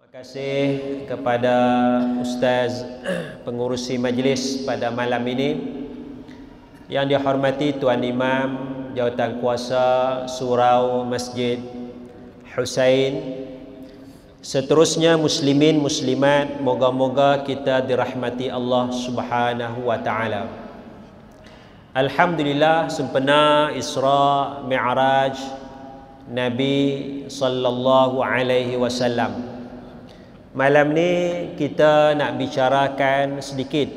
Terima kasih kepada Ustaz pengurusi majlis pada malam ini. Yang dihormati Tuan Imam Jawatan Kuasa Surau Masjid Husain. Seterusnya muslimin muslimat, moga-moga kita dirahmati Allah Subhanahu wa taala. Alhamdulillah, sempena Isra Mi'raj Nabi sallallahu alaihi wasallam. Malam ni kita nak bicarakan sedikit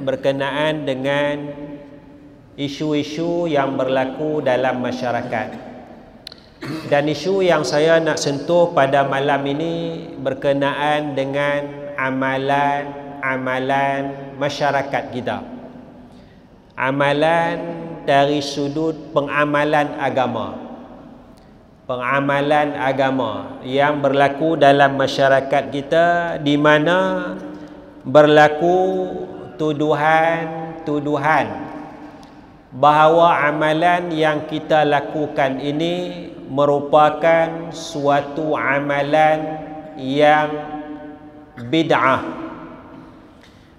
berkenaan dengan isu-isu yang berlaku dalam masyarakat. Dan isu yang saya nak sentuh pada malam ini berkenaan dengan amalan-amalan masyarakat kita. Amalan dari sudut pengamalan agama. Pengamalan agama yang berlaku dalam masyarakat kita, di mana berlaku tuduhan-tuduhan bahawa amalan yang kita lakukan ini merupakan suatu amalan yang bid'ah,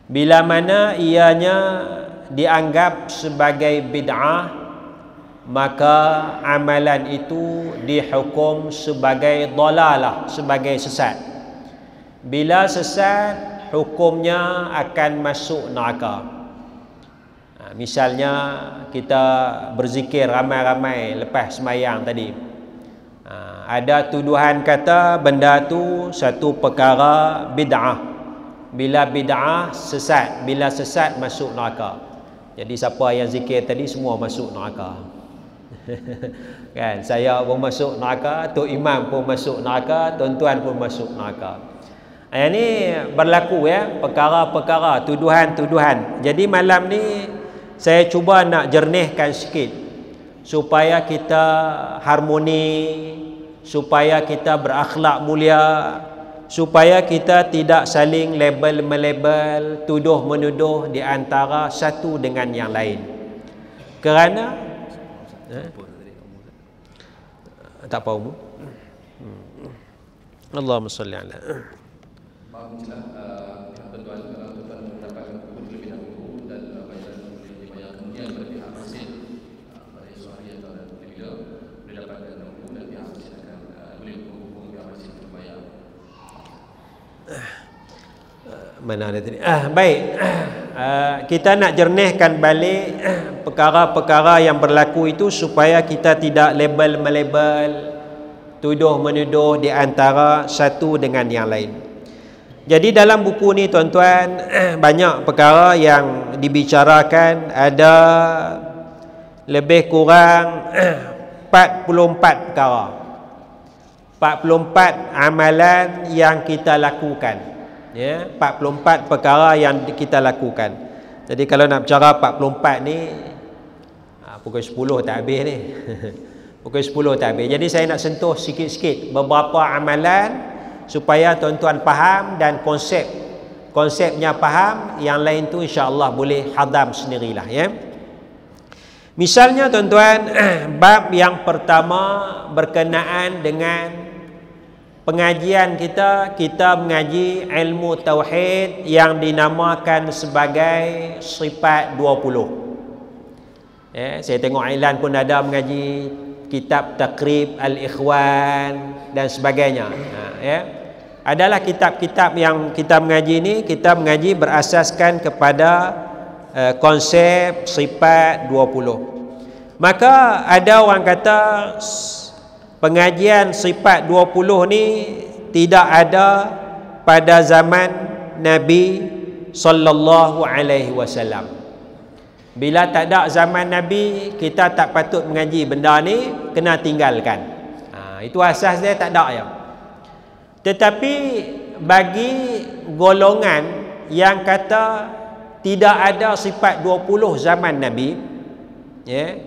bila mana ianya dianggap sebagai bid'ah, maka amalan itu dihukum sebagai dalalah, sebagai sesat. Bila sesat, hukumnya akan masuk neraka. Misalnya kita berzikir ramai-ramai lepas sembahyang tadi, ada tuduhan kata benda tu satu perkara bid'ah. Bila bid'ah, sesat. Bila sesat, masuk neraka. Jadi siapa yang zikir tadi semua masuk neraka. Kan, saya pun masuk neraka, Tok Imam pun masuk neraka, tuan-tuan pun masuk neraka. Ini berlaku ya, perkara-perkara, tuduhan-tuduhan. Jadi malam ni saya cuba nak jernihkan sikit supaya kita harmoni, supaya kita berakhlak mulia, supaya kita tidak saling label-melabel, tuduh-menuduh di antara satu dengan yang lain. Kerana tak apa umum. Allahumma salli ala. Alhamdulillah, tuan-tuan mendapatkan buku terlebih dahulu dan bayar kemudian pada pihak masjid pada esok hari atau bila boleh dapatkan buku dan pihak masjid akan boleh menghubung pihak masjid untuk bayar. Mana ada tadi? Baik. Kita nak jernihkan balik perkara-perkara yang berlaku itu supaya kita tidak label-melabel, tuduh-menuduh di antara satu dengan yang lain. Jadi dalam buku ni tuan-tuan, banyak perkara yang dibicarakan, ada lebih kurang 44 perkara. 44 amalan yang kita lakukan. Ya, 44 perkara yang kita lakukan. Jadi kalau nak bicara 44 ni, pukul 10 tak habis ni. Pukul 10 tak habis. Jadi saya nak sentuh sikit-sikit beberapa amalan supaya tuan-tuan faham dan konsepnya faham. Yang lain tu insya-Allah boleh hadam sendirilah ya. Misalnya tuan-tuan, bab yang pertama berkenaan dengan pengajian kita mengaji ilmu tauhid yang dinamakan sebagai sifat 20. Ya, saya tengok iklan pun ada mengaji kitab Taqrib Al-Ikhwan dan sebagainya. Ya. Adalah kitab-kitab yang kita mengaji ini, kita mengaji berasaskan kepada konsep sifat 20. Maka ada orang kata pengajian sifat 20 ni tidak ada pada zaman Nabi sallallahu alaihi wasallam. Bila tak ada zaman Nabi, kita tak patut mengaji benda ni, kena tinggalkan. Itu asas dia, tak ada ya. Tetapi bagi golongan yang kata tidak ada sifat 20 zaman Nabi, ya,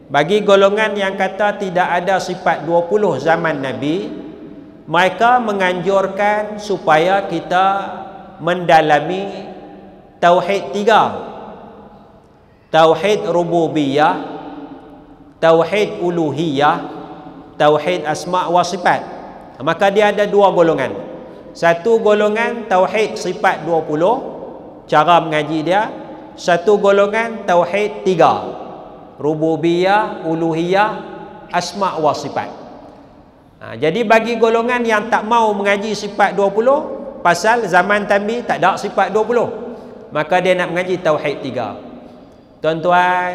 bagi golongan yang kata tidak ada sifat 20 zaman Nabi, mereka menganjurkan supaya kita mendalami tauhid 3. Tauhid rububiyah, tauhid uluhiyah, tauhid asma' wa sifat. Maka dia ada dua golongan. Satu golongan tauhid sifat 20, cara mengaji dia. Satu golongan tauhid 3, rububiyah, uluhiyah, asma wa sifat. Jadi bagi golongan yang tak mau mengaji sifat 20, pasal zaman Nabi tak ada sifat 20, maka dia nak mengaji tauhid 3. Tuan-tuan,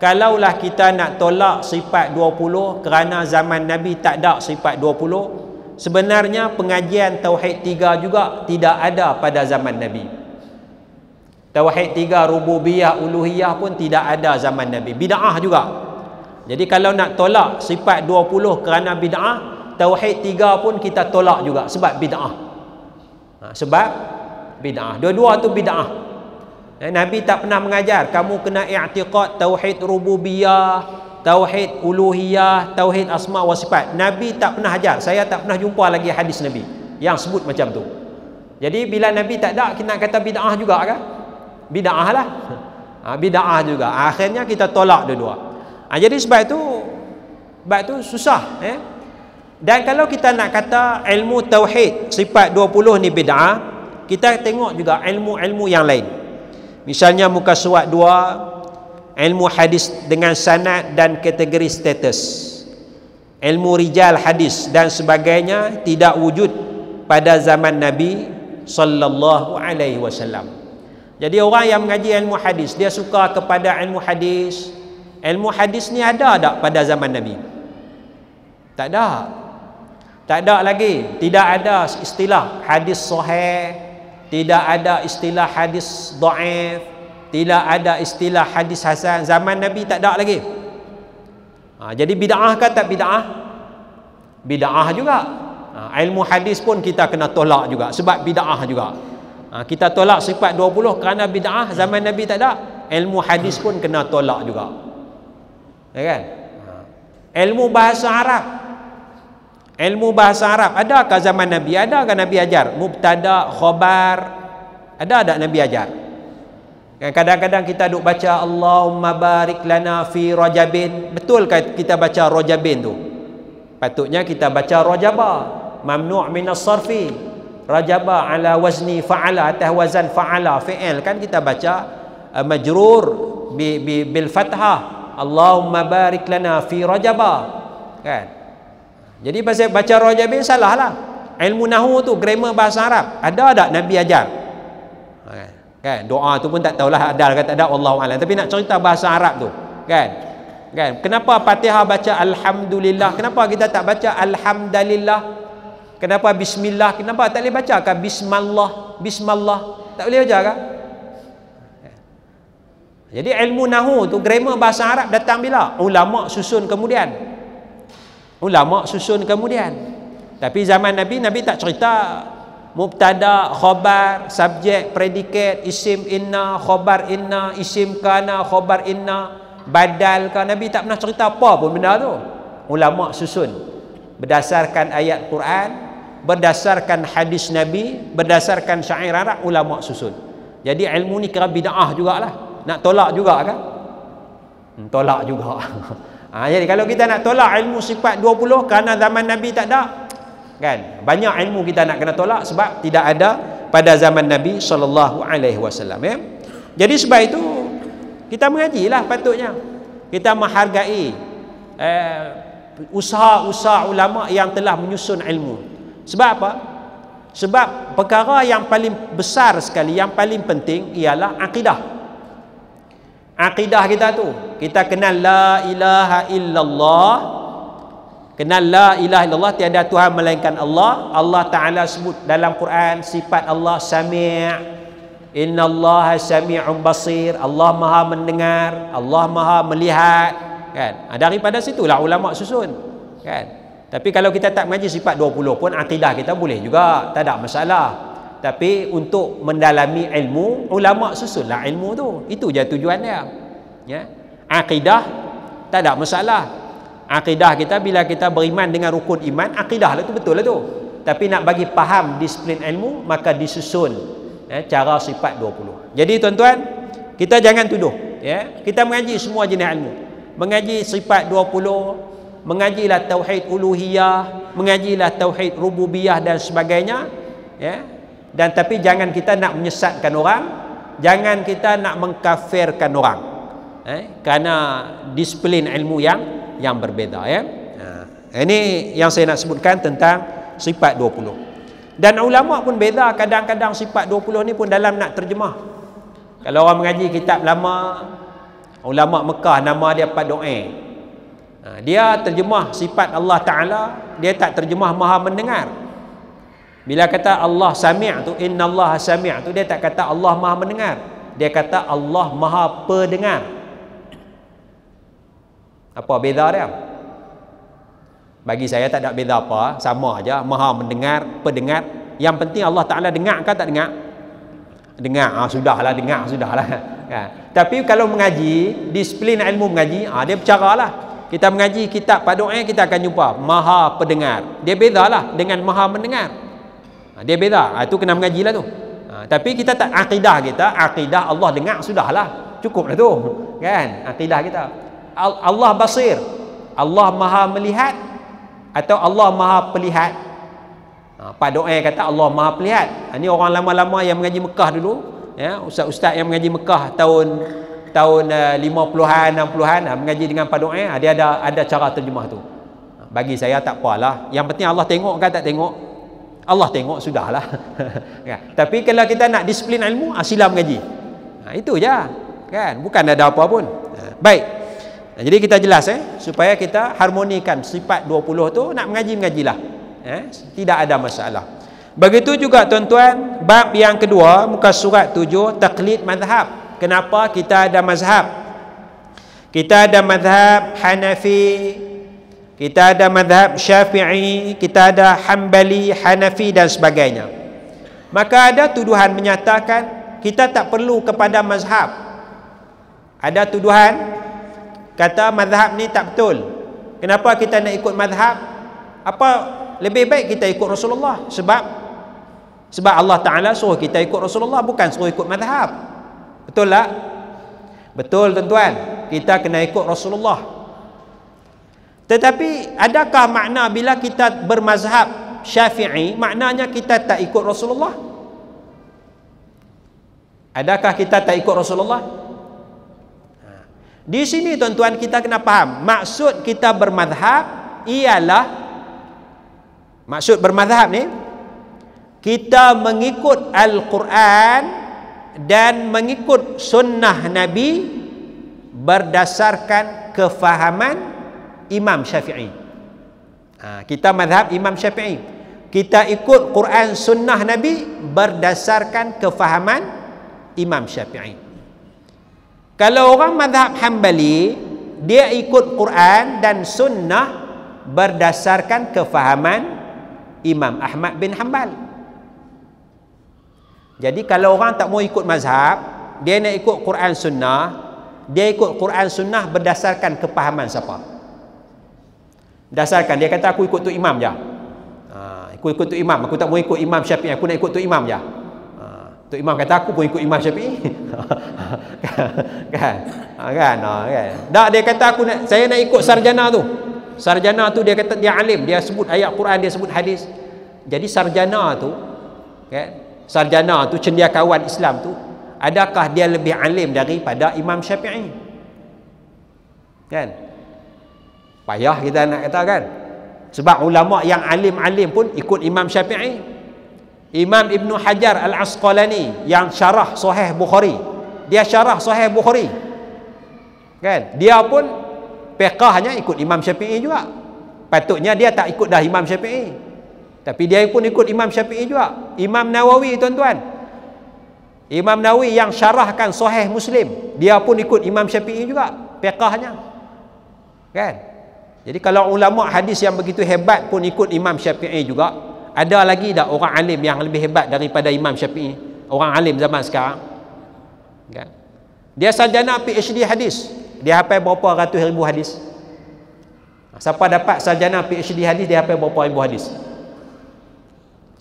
kalaulah kita nak tolak sifat 20 kerana zaman Nabi tak ada sifat 20, sebenarnya pengajian tauhid 3 juga tidak ada pada zaman Nabi. Tauhid 3 rububiyah, uluhiyah pun tidak ada zaman Nabi. Bid'ah juga. Jadi kalau nak tolak sifat 20 kerana bid'ah, tauhid 3 pun kita tolak juga sebab bid'ah. Sebab bid'ah. Dua-dua tu bid'ah. Nabi tak pernah mengajar kamu kena i'tiqad tauhid rububiyah, tauhid uluhiyah, tauhid asma wa sifat. Nabi tak pernah ajar. Saya tak pernah jumpa lagi hadis Nabi yang sebut macam tu. Jadi bila Nabi tak ada, kita nak kata bid'ah juga kan? Bid'ah lah. Bid'ah juga. Akhirnya kita tolak dua-dua. Jadi sebab itu susah. Dan kalau kita nak kata ilmu tauhid sifat 20 ni bid'ah, kita tengok juga ilmu-ilmu yang lain. Misalnya muka surat 2, ilmu hadis dengan sanad dan kategori status. Ilmu rijal hadis dan sebagainya tidak wujud pada zaman Nabi sallallahu alaihi wasallam. Jadi orang yang mengaji ilmu hadis, dia suka kepada ilmu hadis. Ilmu hadis ni ada tak pada zaman Nabi? Tak ada. Tak ada lagi. Tidak ada istilah hadis sahih, tidak ada istilah hadis dhaif, tidak ada istilah hadis hasan. Zaman Nabi tak ada lagi. Jadi bid'ah ke tak bid'ah? Bid'ah juga. Ilmu hadis pun kita kena tolak juga sebab bid'ah juga. Kita tolak sifat 20 kerana bid'ah, zaman Nabi tak ada. Ilmu hadis pun kena tolak juga. Ya kan? Ilmu bahasa Arab. Ilmu bahasa Arab adakah zaman Nabi? Adakah Nabi ajar? Mubtada, khabar, ada tak Nabi ajar? Kadang-kadang kita duk baca Allahumma barik lana fi rajabin. Betul ke kita baca rajabin tu? Patutnya kita baca rajabah, mamnu' minas sarfi. Rajaba ala wazni fa'ala, atas wazan fa'ala, fi'il kan kita baca majrur bil fathah. Allahumma barik lana fi rajaba. Kan? Jadi pasal baca rajabin salah lah. Ilmu nahwu tu, grammar bahasa Arab, ada tak Nabi ajar? Kan? Doa tu pun tak tahulah ada ke tak ada, wallahu a'lam. Tapi nak cerita bahasa Arab tu, kan? Kan? Kenapa Fatihah baca alhamdulillah? Kenapa kita tak baca alhamdulillah? Kenapa bismillah? Kenapa tak boleh baca kan bismallah? Bismallah. Tak boleh baca kan? Jadi ilmu nahwu tu, grammar bahasa Arab datang bila? Ulama susun kemudian. Ulama susun kemudian. Tapi zaman Nabi, Nabi tak cerita mubtada, khabar, subjek, predikat, isim inna, khabar inna, isim kana, khabar inna, badal kan. Nabi tak pernah cerita apa pun benda tu. Ulama susun berdasarkan ayat Quran, berdasarkan hadis Nabi, berdasarkan syair Arab, ulama susun. Jadi ilmu ni kira bid'ah jugalah. Nak tolak juga kan? Tolak juga. Jadi kalau kita nak tolak ilmu sifat 20 kerana zaman Nabi tak ada, kan? Banyak ilmu kita nak kena tolak sebab tidak ada pada zaman Nabi sallallahu alaihi wasallam, ya. Jadi sebab itu kita mengajilah patutnya. Kita menghargai usaha-usaha ulama yang telah menyusun ilmu. Sebab apa? Sebab perkara yang paling besar sekali, yang paling penting ialah akidah. Akidah kita tu, kita kenal la ilaha illallah. Kenal la ilaha illallah, tiada Tuhan melainkan Allah. Allah Ta'ala sebut dalam Quran sifat Allah sami'. Innallaha sami'un basir. Allah maha mendengar, Allah maha melihat, kan? Daripada situlah ulama susun, kan? Tapi kalau kita tak mengaji sifat 20 pun akidah kita boleh juga, tak ada masalah. Tapi untuk mendalami ilmu, ulama susunlah ilmu tu. Itu je tujuan dia. Ya. Akidah tak ada masalah. Akidah kita, bila kita beriman dengan rukun iman, akidah lah tu, betul lah tu. Tapi nak bagi faham disiplin ilmu, maka disusun cara sifat 20. Jadi tuan-tuan, kita jangan tuduh, ya. Kita mengaji semua jenis ilmu. Mengaji sifat 20, mengajilah tauhid uluhiyah, mengajilah tauhid rububiyah dan sebagainya. ya. Dan tapi jangan kita nak menyesatkan orang, jangan kita nak mengkafirkan orang, kerana disiplin ilmu yang berbeza, ya. Ini yang saya nak sebutkan tentang sifat 20. Dan ulama pun beza, kadang-kadang sifat 20 ni pun dalam nak terjemah. Kalau orang mengaji kitab lama, ulama Mekah nama dia Pak Doa, dia terjemah sifat Allah Ta'ala, dia tak terjemah maha mendengar. Bila kata Allah sami' tu, inna Allah sami' tu, dia tak kata Allah maha mendengar, dia kata Allah maha pendengar. Apa beza dia? Bagi saya tak ada beza apa, sama aja, maha mendengar, pendengar. Yang penting Allah Ta'ala dengar ke tak dengar? Dengar, sudahlah, dengar, sudahlah. Tapi kalau mengaji, disiplin ilmu mengaji, dia bercaralah. Kita mengaji kitab Pak Doa, kita akan jumpa maha pendengar. Dia bezalah dengan maha mendengar. Dia beza. Itu kena mengajilah tu. Tapi kita tak, akidah Allah dengar, sudahlah. Cukuplah tu. Kan? Akidah kita. Allah basir. Allah maha melihat atau Allah maha pelihat. Pak Doa kata Allah maha pelihat. Ini orang lama-lama yang mengaji Mekah dulu, ya, ustaz-ustaz yang mengaji Mekah tahun 50-an 60-an mengaji dengan Pak Doa, dia ada cara terjemah tu. Bagi saya tak apalah, yang penting Allah tengok ke tak tengok, Allah tengok, sudahlah. Tapi kalau kita nak disiplin ilmu, sila mengaji. Itu je, kan, bukan ada apa pun. Baik, jadi kita jelas, supaya kita harmonikan sifat 20 tu, nak mengajilah, tidak ada masalah. Begitu juga tuan-tuan, bab yang kedua, muka surat 7, taklid mazhab. Kenapa kita ada mazhab? Kita ada mazhab Hanafi, kita ada mazhab Syafi'i, kita ada Hanbali, Hanafi dan sebagainya. Maka ada tuduhan menyatakan kita tak perlu kepada mazhab. Ada tuduhan kata mazhab ni tak betul. Kenapa kita nak ikut mazhab? Apa lebih baik kita ikut Rasulullah? Sebab Allah Ta'ala suruh kita ikut Rasulullah, bukan suruh ikut mazhab. Betul tak? Betul tuan-tuan, kita kena ikut Rasulullah. Tetapi adakah makna bila kita bermazhab Syafi'i, maknanya kita tak ikut Rasulullah? Adakah kita tak ikut Rasulullah? Di sini tuan-tuan kita kena faham, maksud kita bermazhab ialah, maksud bermazhab ni, kita mengikut Al-Quran dan mengikut sunnah Nabi berdasarkan kefahaman Imam Syafi'i. Kita mazhab Imam Syafi'i, kita ikut Quran sunnah Nabi berdasarkan kefahaman Imam Syafi'i. Kalau orang mazhab Hanbali, dia ikut Quran dan sunnah berdasarkan kefahaman Imam Ahmad bin Hanbal. Jadi kalau orang tak mau ikut mazhab, dia nak ikut Quran sunnah, dia ikut Quran sunnah berdasarkan kepahaman siapa? Dasarkan, dia kata aku ikut tu imam je. Aku ikut tu imam, aku tak mau ikut Imam Syafi'i, aku nak ikut tu imam je. Tu imam kata aku pun ikut Imam Syafi'i. kan? Tak, dia kata saya nak ikut sarjana tu. Sarjana tu dia kata dia alim, dia sebut ayat Quran, dia sebut hadis. Jadi sarjana tu, kan? Sarjana tu, cendekiawan Islam tu, adakah dia lebih alim daripada Imam Syafi'i? Kan? Payah kita nak kata, kan? Sebab ulama yang alim-alim pun ikut Imam Syafi'i. Imam Ibn Hajar Al-Asqalani yang syarah Sahih Bukhari, dia syarah Sahih Bukhari, kan? Dia pun fiqahnya ikut Imam Syafi'i juga. Patutnya dia tak ikut dah Imam Syafi'i, tapi dia pun ikut Imam Syafi'i juga. Imam Nawawi tuan-tuan, Imam Nawawi yang syarahkan Sahih Muslim, dia pun ikut Imam Syafi'i juga fiqahnya, kan? Jadi kalau ulama hadis yang begitu hebat pun ikut Imam Syafi'i juga, ada lagi tak orang alim yang lebih hebat daripada Imam Syafi'i? Orang alim zaman sekarang, kan? Dia sarjana PhD hadis, dia hafal berapa ratus ribu hadis. Siapa dapat sarjana PhD hadis, dia hafal berapa ribu hadis?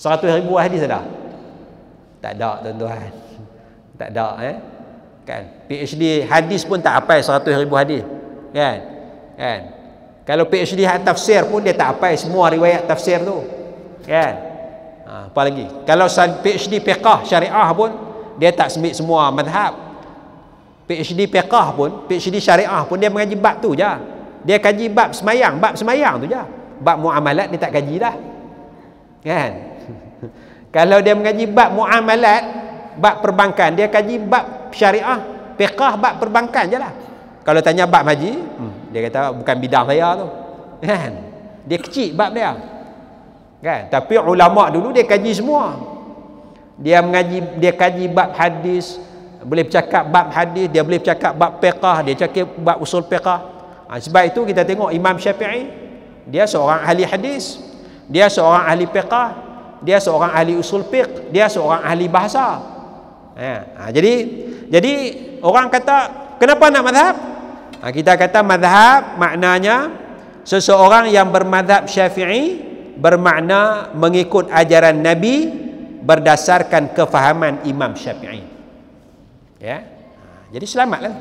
100,000 hadis ada? Tak ada tuan-tuan. Tak ada, kan? PhD hadis pun tak hafal 100,000 hadis, kan? Kan? Kalau PhD tafsir pun dia tak hafal semua riwayat tafsir tu, kan? Apa lagi? Kalau PhD fiqh syariah pun dia tak semit semua mazhab. PhD fiqh pun, PhD syariah pun dia mengaji bab tu je. Dia kaji bab semayang tu je. Bab muamalat dia tak kaji dah. Kan? Kalau dia mengaji bab muamalat, bab perbankan, dia kaji bab syariah, fiqh bab perbankan je lah. Kalau tanya bab haji, dia kata bukan bidang saya tu. Kan? Dia kecil bab dia. Kan? Tapi ulama dulu dia kaji semua. Dia kaji bab hadis, boleh bercakap bab hadis, dia boleh bercakap bab fiqh, dia cakap bab usul fiqh. Sebab itu kita tengok Imam Syafi'i, dia seorang ahli hadis, dia seorang ahli fiqh, dia seorang ahli usul fiqh, dia seorang ahli bahasa. Jadi orang kata kenapa nak mazhab? Kita kata mazhab maknanya seseorang yang bermazhab Syafi'i bermakna mengikut ajaran Nabi berdasarkan kefahaman Imam Syafi'i. Ya. Jadi selamatlah.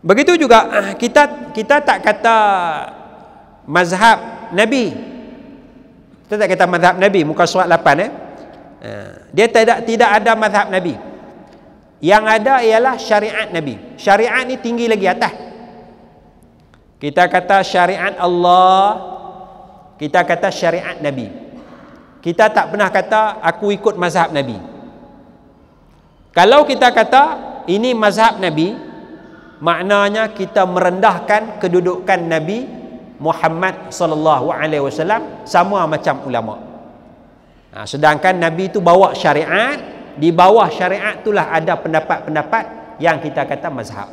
Begitu juga kita tak kata mazhab Nabi. Kita tak kata mazhab Nabi, muka surat 8 Dia tidak ada mazhab Nabi. Yang ada ialah syariat Nabi. Syariat ni tinggi lagi atas. Kita kata syariat Allah, kita kata syariat Nabi. Kita tak pernah kata aku ikut mazhab Nabi. Kalau kita kata ini mazhab Nabi, maknanya kita merendahkan kedudukan Nabi Muhammad sallallahu alaihi wasallam sama macam ulama. Sedangkan Nabi itu bawa syariat, di bawah syariat itulah ada pendapat-pendapat yang kita kata mazhab.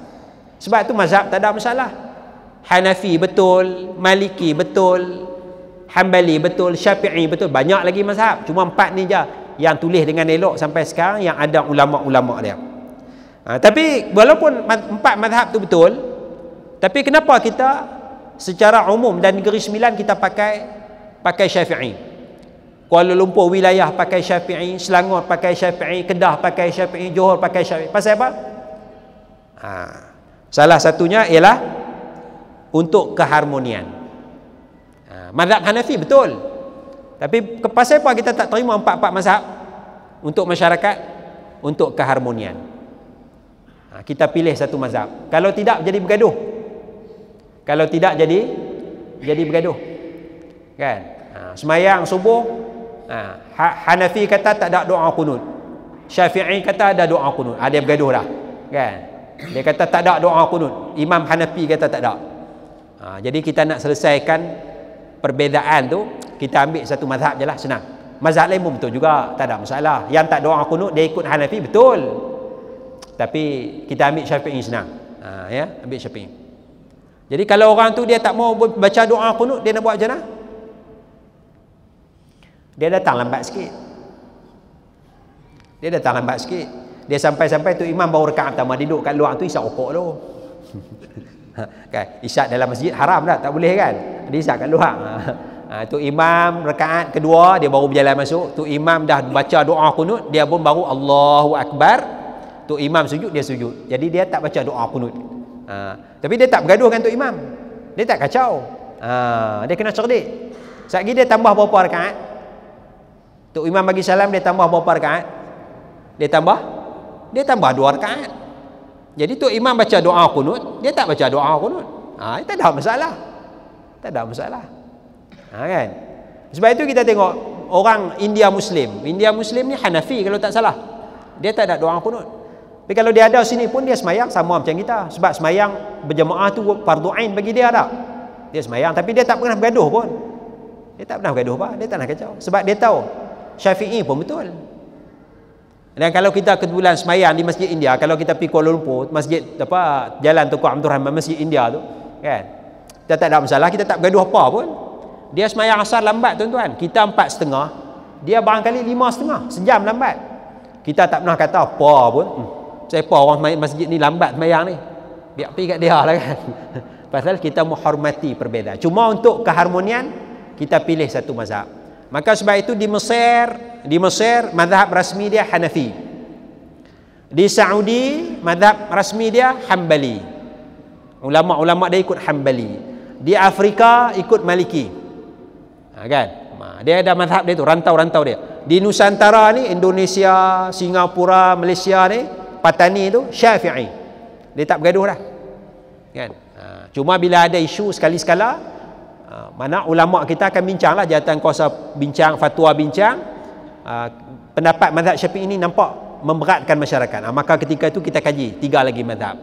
Sebab itu mazhab tak ada masalah. Hanafi betul, Maliki betul, Hambali betul, Syafi'i betul, banyak lagi mazhab. Cuma 4 ni je yang tulis dengan elok sampai sekarang yang ada ulama-ulama dia. Tapi walaupun 4 mazhab tu betul, tapi kenapa kita secara umum dan Negeri Sembilan kita pakai Syafi'i? Kuala Lumpur wilayah pakai Syafi'i, Selangor pakai Syafi'i, Kedah pakai Syafi'i, Johor pakai Syafi'i. Pasal apa? Salah satunya ialah untuk keharmonian. Mazhab Hanafi betul. Tapi pasal apa kita tak terima 4 mazhab? Untuk masyarakat, untuk keharmonian. Kita pilih satu mazhab. Kalau tidak jadi bergaduh. Kalau tidak jadi bergaduh. Kan? Semayang subuh, Hanafi kata tak ada doa kunut. Syafi'i kata ada doa kunut. Dia bergaduh dah. Kan? Dia kata tak ada doa kunut. Imam Hanafi kata tak ada. Jadi kita nak selesaikan perbezaan tu, kita ambil satu mazhab je lah, senang. Mazhab lain pun betul juga, tak ada masalah. Yang tak doa kunut dia ikut Hanafi betul. Tapi kita ambil Syafi'i senang. Ya, ambil Syafi'i. Jadi kalau orang tu dia tak mau baca doa kunut, dia nak buat macam mana? Dia datang lambat sikit. Dia sampai-sampai tu imam baru rakaat pertama, duduk kat luar tu isap rokok tu. Kan, isyak dalam masjid haram dah, tak boleh kan? Dia isyak kat luar. Tu imam rakaat kedua dia baru berjalan masuk. Tu imam dah baca doa kunut, dia pun baru Allahu Akbar. Tu imam sujud, dia sujud. Jadi dia tak baca doa kunut. Tapi dia tak bergaduh dengan tu imam. Dia tak kacau. Dia kena cerdik. Sekali dia tambah berapa rakaat? Tu imam bagi salam, dia tambah berapa rakaat? Dia tambah 2 rakaat. Jadi tu imam baca doa kunut, dia tak baca doa kunut. Tak ada masalah. Kan? Sebab itu kita tengok orang India Muslim ni Hanafi kalau tak salah. Dia tak ada doa kunut. Tapi kalau dia ada sini pun dia semayang sama macam kita. Sebab semayang berjemaah tu fardu ain bagi dia tak. Dia semayang tapi dia tak pernah bergaduh pun. Dia tak pernah kacau. Sebab dia tahu Syafi'i pun betul. Dan kalau kita kebetulan semayang di Masjid India, kalau kita pergi Kuala Lumpur, masjid Jalan Tunku Abdul Rahman, Masjid India tu, kan? Kita tak ada masalah, kita tak bergaduh apa pun. Dia semayang asar lambat tuan-tuan. Kita 4.30, dia barangkali 5.30, sejam lambat. Kita tak pernah kata apa pun. Siapa orang masjid ni lambat semayang ni? Biar pergi kat dia lah kan. Pasal kita menghormati perbezaan. Cuma untuk keharmonian, kita pilih satu mazhab. Maka sebab itu di Mesir mazhab rasmi dia Hanafi. Di Saudi mazhab rasmi dia Hambali. Ulama-ulama dia ikut Hambali. Di Afrika ikut Maliki. Kan? Dia ada mazhab dia tu, rantau-rantau dia. Di Nusantara ni, Indonesia, Singapura, Malaysia ni, Patani tu Syafi'i. Dia tak bergaduh dah. Kan? Cuma bila ada isu sekali-sekala, mana ulama kita akan bincanglah, jawatan kuasa bincang, fatwa bincang, pendapat mazhab Syafi'i ini nampak memberatkan masyarakat. Maka ketika itu kita kaji 3 lagi mazhab.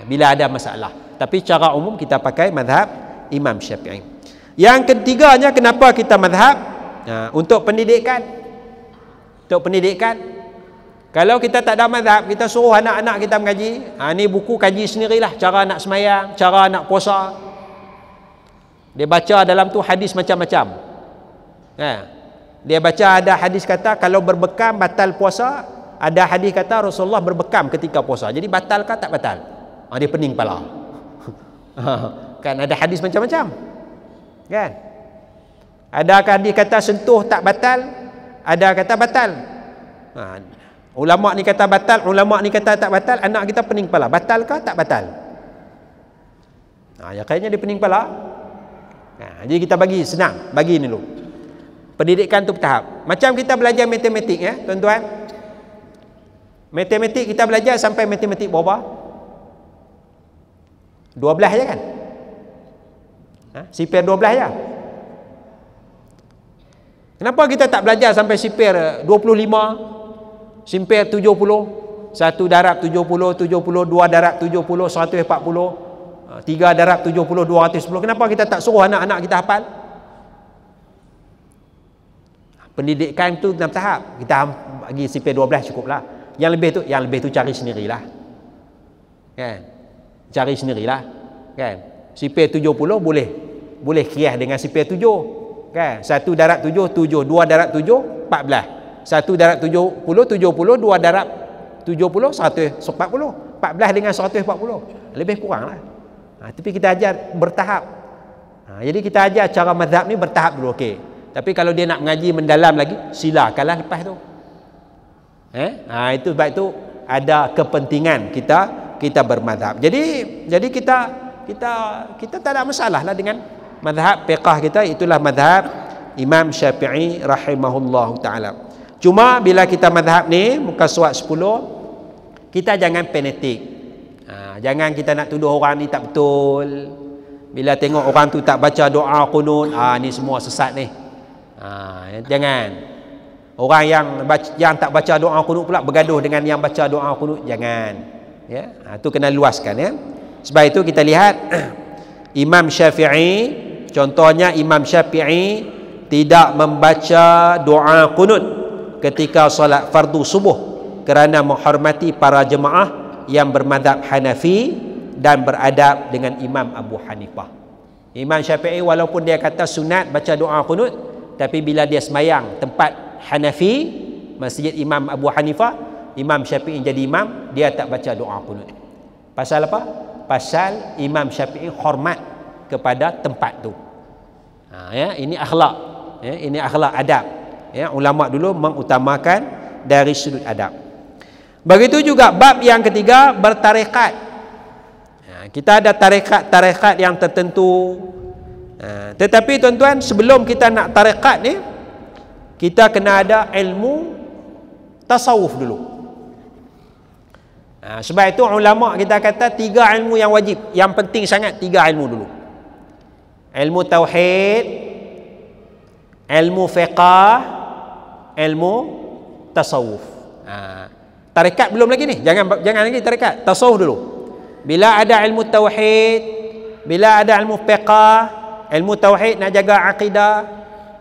Bila ada masalah. Tapi secara umum kita pakai mazhab Imam Syafi'i. Yang ketiganya, kenapa kita mazhab? Untuk pendidikan. Untuk pendidikan. Kalau kita tak ada mazhab, kita suruh anak-anak kita mengaji. Ni buku kaji sendirilah. Cara nak semayang, cara nak puasa. Dia baca dalam tu hadis macam-macam. Dia baca ada hadis kata kalau berbekam batal puasa. Ada hadis kata Rasulullah berbekam ketika puasa. Jadi batal ke tak batal? Dia pening kepala. Kan ada hadis macam-macam. Kan? Ada hadis kata sentuh tak batal, ada kata batal. Ulama ni kata batal, ulama ni kata tak batal, anak kita pening kepala. Batal ke tak batal? Ya kayaknya dia pening kepala. Jadi kita bagi senang, bagi ni dulu. Pendidikan tu bertahap. Macam kita belajar matematik ya, tuan-tuan. Matematik kita belajar sampai matematik berapa? 12 je kan? Sipir 12 je. Kenapa kita tak belajar sampai sipir 25, sipir 70, 1 darab 70, 2 darab 70, 140, 3 darab 70, 210. Kenapa kita tak suruh anak-anak kita hafal? Pendidikan tu dalam tahap. Kita bagi sipir 12 cukuplah. Yang lebih tu cari sendirilah. Kan? Cari sendirilah. Kan? Sipir 70 boleh kias dengan sipir 7. Kan? 1 darab 7, 7. 2 darab 7, 14. 1 darab 70, 70. 2 darab 70, 140. 14 dengan 140. Lebih kurang lah. Tapi kita ajar bertahap. Jadi kita ajar cara mazhab ni bertahap dulu. Okey. Tapi kalau dia nak mengaji mendalam lagi, silakanlah lepas tu. Itu sebab itu ada kepentingan kita bermazhab. Jadi kita tak ada masalah lah dengan mazhab fiqh kita. Itulah mazhab Imam Syafi'i rahimahullahu taala. Cuma bila kita mazhab ni muka surat 10, kita jangan fanatik. Jangan kita nak tuduh orang ni tak betul. Bila tengok orang tu tak baca doa qunut, ni semua sesat ni. Jangan. Orang yang tak baca doa qunut pula bergaduh dengan yang baca doa qunut, jangan. Ya, tu kena luaskan ya. Sebab itu kita lihat Imam Syafi'i, contohnya Imam Syafi'i tidak membaca doa qunut ketika solat fardu subuh kerana menghormati para jemaah yang bermadzhab Hanafi dan beradab dengan Imam Abu Hanifah. Imam Syafi'i walaupun dia kata sunat baca doa qunut, tapi bila dia semayang tempat Hanafi, masjid Imam Abu Hanifah, Imam Syafi'i jadi imam, dia tak baca doa qunut. Pasal apa? Pasal Imam Syafi'i hormat kepada tempat tu. Ini akhlak. Ini akhlak adab. Ulama dulu mengutamakan dari sudut adab. Begitu juga bab yang ketiga, bertarekat. Kita ada tarekat yang tertentu. Tetapi tuan-tuan, sebelum kita nak tarekat ni, kita kena ada ilmu tasawuf dulu. Sebab itu ulama kita kata 3 ilmu yang wajib, yang penting sangat 3 ilmu dulu. Ilmu tauhid, ilmu fiqh, ilmu tasawuf. Tarekat belum lagi ni, jangan lagi tarekat, tasawuf dulu. Bila ada ilmu tauhid, bila ada ilmu fiqh, ilmu tauhid nak jaga akidah,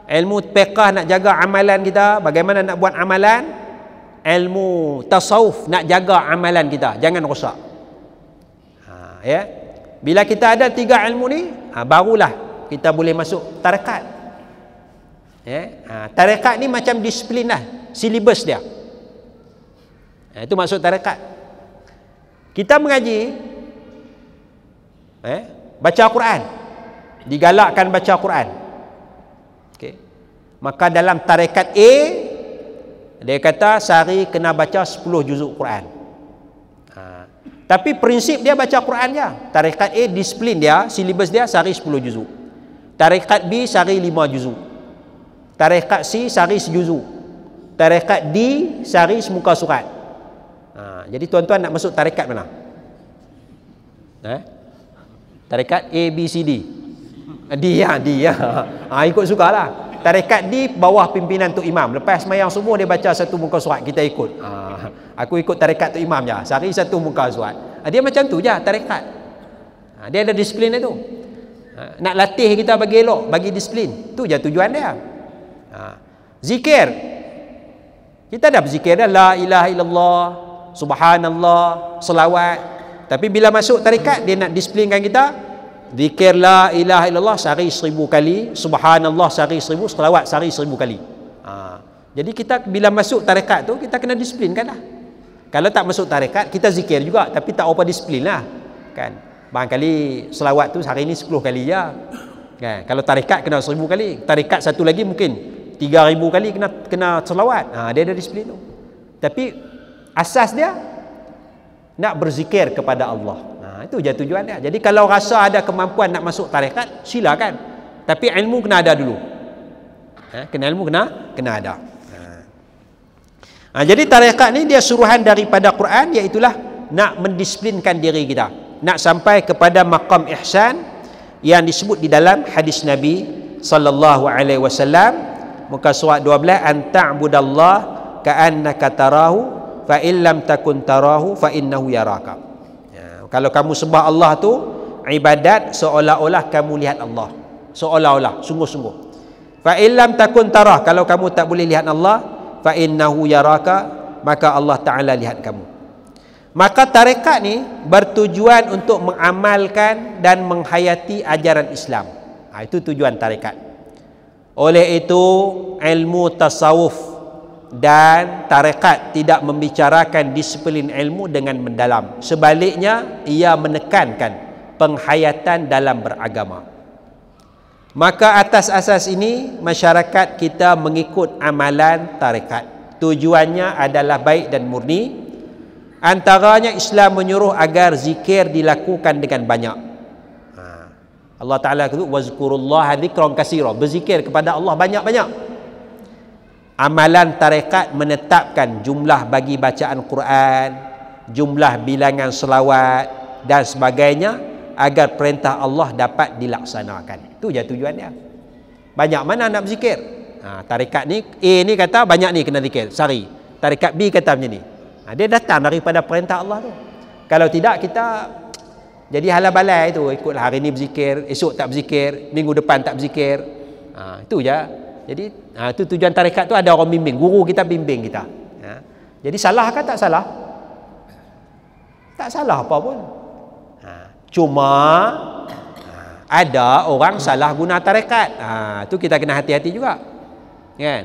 ilmu fiqh nak jaga amalan kita, bagaimana nak buat amalan, ilmu tasawuf nak jaga amalan kita, jangan rosak. Bila kita ada 3 ilmu ni, barulah kita boleh masuk tarekat. Tarekat ni macam disiplin lah, silibus dia. Itu maksud tarekat. Kita mengaji, baca Quran, digalakkan baca Quran. Okay. Maka dalam tarekat A, dia kata sehari kena baca 10 juzuk Quran. Tapi prinsip dia baca Quran je. Tarekat A disiplin dia, silibus dia sehari 10 juzuk. Tarekat B sehari 5 juzuk. Tarekat C sehari sejuzu. Tarekat D sehari semuka surat. Jadi tuan-tuan nak masuk tarekat mana? Tarekat A, B, C, D. D ya. Ikut sukalah. Tarekat D bawah pimpinan Tok Imam. Lepas semayang subuh dia baca satu muka surat, kita ikut. Aku ikut tarekat Tok Imam je. Sehari satu muka surat. Dia macam tu je tarekat. Dia ada disiplin itu. Nak latih kita bagi elok, bagi disiplin. Tu je tujuan dia. Zikir. Kita dah berzikir dah, la ilaha illallah, subhanallah, selawat. Tapi bila masuk tarekat, dia nak disiplinkan kita. Zikir la ilaha illallah sehari 1000 kali, subhanallah sehari 1000, selawat sehari 1000 kali. Jadi kita bila masuk tarekat tu, kita kena disiplinkan lah. Kalau tak masuk tarekat, kita zikir juga, tapi tak apa disiplin lah. Kan? Barangkali selawat tu sehari ni 10 kali je. Kan? Kalau tarekat kena 1000 kali. Tarekat satu lagi mungkin 3000 kali kena selawat. Dia ada disiplin tu. Tapi asas dia nak berzikir kepada Allah. Itu je tujuan dia. Jadi kalau rasa ada kemampuan nak masuk tarekat, silakan. Tapi ilmu kena ada dulu. Kena ilmu kena ada. Jadi tarekat ni dia suruhan daripada Quran, iaitulah nak mendisiplinkan diri kita, nak sampai kepada maqam ihsan yang disebut di dalam hadis Nabi sallallahu alaihi wasallam, muka surat 12, an ta'budallah ka'annaka tarahu fa in lam takun tarahu fa innahu yaraka. Kalau kamu sembah Allah tu, ibadat seolah-olah kamu lihat Allah. Seolah-olah, sungguh-sungguh. Fa in lam takun tarah, kalau kamu tak boleh lihat Allah, fa innahu yaraka, maka Allah Taala lihat kamu. Maka tarekat ni bertujuan untuk mengamalkan dan menghayati ajaran Islam. Itu tujuan tarekat. Oleh itu, ilmu tasawuf dan tarekat tidak membicarakan disiplin ilmu dengan mendalam. Sebaliknya, ia menekankan penghayatan dalam beragama. Maka atas asas ini, masyarakat kita mengikut amalan tarekat. Tujuannya adalah baik dan murni. Antaranya Islam menyuruh agar zikir dilakukan dengan banyak. Allah Ta'ala kata, wazkurullaha dzikran katsira, berzikir kepada Allah banyak-banyak. Amalan tarekat menetapkan jumlah bagi bacaan Quran, jumlah bilangan selawat dan sebagainya agar perintah Allah dapat dilaksanakan. Itu je tujuannya. Banyak mana nak berzikir? Tarekat ni, A ni kata banyak ni kena zikir sehari. Tarekat B kata macam ni. Dia datang daripada perintah Allah tu. Kalau tidak, kita jadi hala-balai tu. Ikutlah hari ni berzikir, esok tak berzikir, minggu depan tak berzikir. Itu je. Jadi itu tujuan tarekat tu, ada orang bimbing, guru kita bimbing kita. Jadi salah ke tak salah? Tak salah apa pun. Cuma ada orang salah guna tarekat. Itu kita kena hati-hati juga. Kan?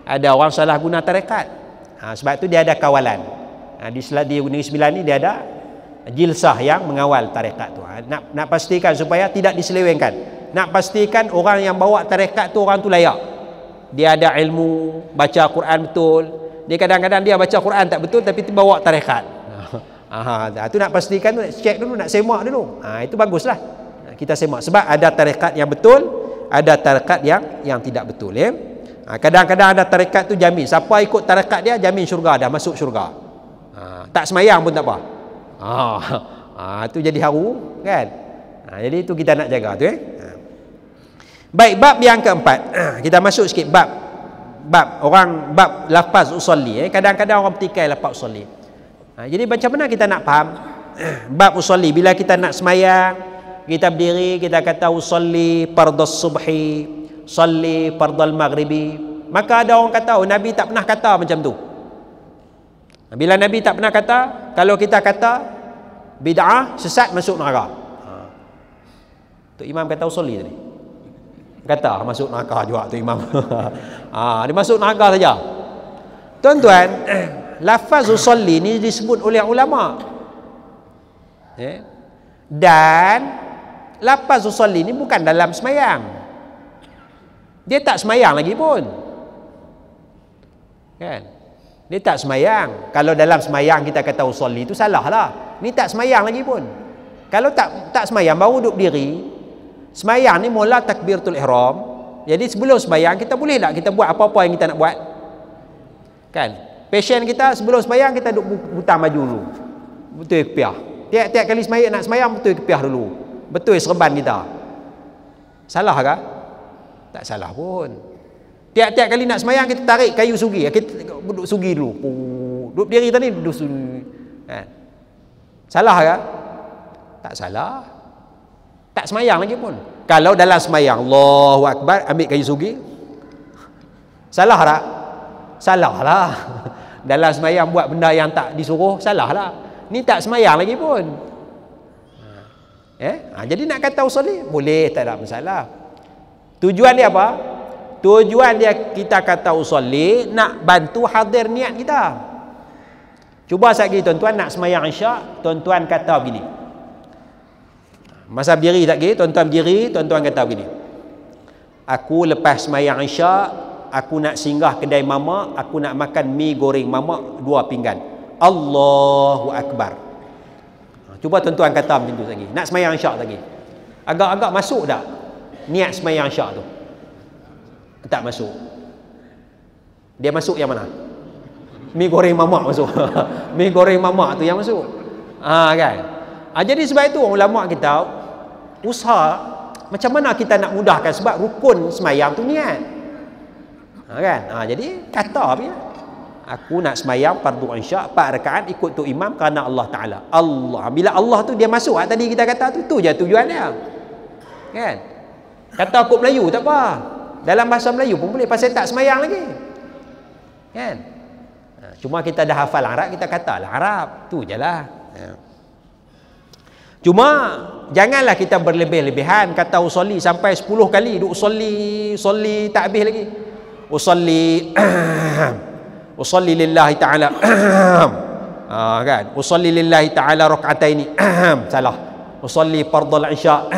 Ada orang salah guna tarekat. Sebab tu dia ada kawalan. Di Negeri Sembilan ni dia ada jilsah yang mengawal tarekat tu. Nak pastikan supaya tidak diselewengkan. Nak pastikan orang yang bawa tarekat tu, orang tu layak. Dia ada ilmu, baca Quran betul. Dia kadang-kadang dia baca Quran tak betul, tapi dia bawa tarekat. Itu nak pastikan tu, nak check dulu, nak semak dulu. Itu baguslah. Kita semak. Sebab ada tarekat yang betul, ada tarekat yang tidak betul. Kadang-kadang ada tarekat tu jamin. Siapa ikut tarekat dia, jamin syurga, dah masuk syurga. Tak semayang pun tak apa. Itu jadi haru, kan? Jadi itu kita nak jaga tu. Baik, bab yang keempat. Kita masuk sikit bab lafaz usolli. Kadang-kadang orang petikai lafaz usolli. Jadi macam mana kita nak faham bab usolli? Bila kita nak semayang, kita berdiri, kita kata usolli fardhus subhi, salli fardhal maghribi. Maka ada orang kata, Nabi tak pernah kata macam tu. Bila Nabi tak pernah kata, kalau kita kata bid'ah, sesat, masuk neraka. Tok Imam kata usolli tadi. Kata masuk neraka juga tu Imam. Dia masuk neraka saja. Tuan-tuan, lafaz usolli ni disebut oleh ulama. Dan lafaz usolli ni bukan dalam semayang. Dia tak semayang lagi pun. Kan? Dia tak semayang. Kalau dalam semayang kita kata usolli itu salah lah. Ni tak semayang lagi pun. Kalau tak semayang, baru duduk berdiri. Semayang ni mula takbiratul ihram, Jadi sebelum sembahyang kita boleh tak kita buat apa-apa yang kita nak buat? Kan? Passion kita sebelum sembahyang kita duduk butang baju dulu. Betul kepiah. Tiap-tiap kali sembahyang nak sembahyang betul kepiah dulu. Betul serban kita. Salah ke? Tak salah pun. Tiap-tiap kali nak sembahyang kita tarik kayu sugi. Kita duduk sugi dulu. Duduk diri tadi duduk sugi. Kan? Salah ke? Tak salah. Tak sembahyang lagi pun. Kalau dalam sembahyang Allahu Akbar ambil kayu sugi, salah tak? Salah lah. Dalam sembahyang buat benda yang tak disuruh, salah lah. Ni tak sembahyang lagi pun. Jadi nak kata usolli boleh, tak ada masalah. Tujuan dia apa? Tujuan dia kita kata usolli nak bantu hadir niat kita. Cuba sekali tuan-tuan nak sembahyang Isyak, tuan-tuan kata begini. Masa berdiri tak lagi, tuan-tuan berdiri, tuan-tuan kata begini. Aku lepas sembahyang Isyak, aku nak singgah kedai mamak, aku nak makan mi goreng mamak 2 pinggan. Allahu Akbar. Cuba tuan-tuan kata macam tu lagi. Nak sembahyang Isyak lagi. Agak-agak masuk tak niat sembahyang Isyak tu? Tak masuk. Dia masuk yang mana? Mi goreng mamak masuk. Mi goreng mamak tu yang masuk. Kan? Jadi sebab itu ulama kita usaha macam mana kita nak mudahkan, sebab rukun sembahyang tu niat. Kan? Jadi kata apa ya? Aku nak sembahyang fardu Isyak 4 rakaat ikut tu imam kerana Allah Taala. Allah. Bila Allah tu dia masuk tadi kita kata tu je tujuan dia. Kan? Kata aku Melayu tak apa. Dalam bahasa Melayu pun boleh, pasal tak sembahyang lagi. Kan? Cuma kita dah hafal Arab, kita katalah Arab. Tu jelah. Cuma janganlah kita berlebih-lebihan kata usolli sampai 10 kali duk usolli tak habis lagi. Usolli lillahi ta'ala. Kan? Usolli lillahi ta'ala rak'ataini. Salah. Usolli fardhu Isya.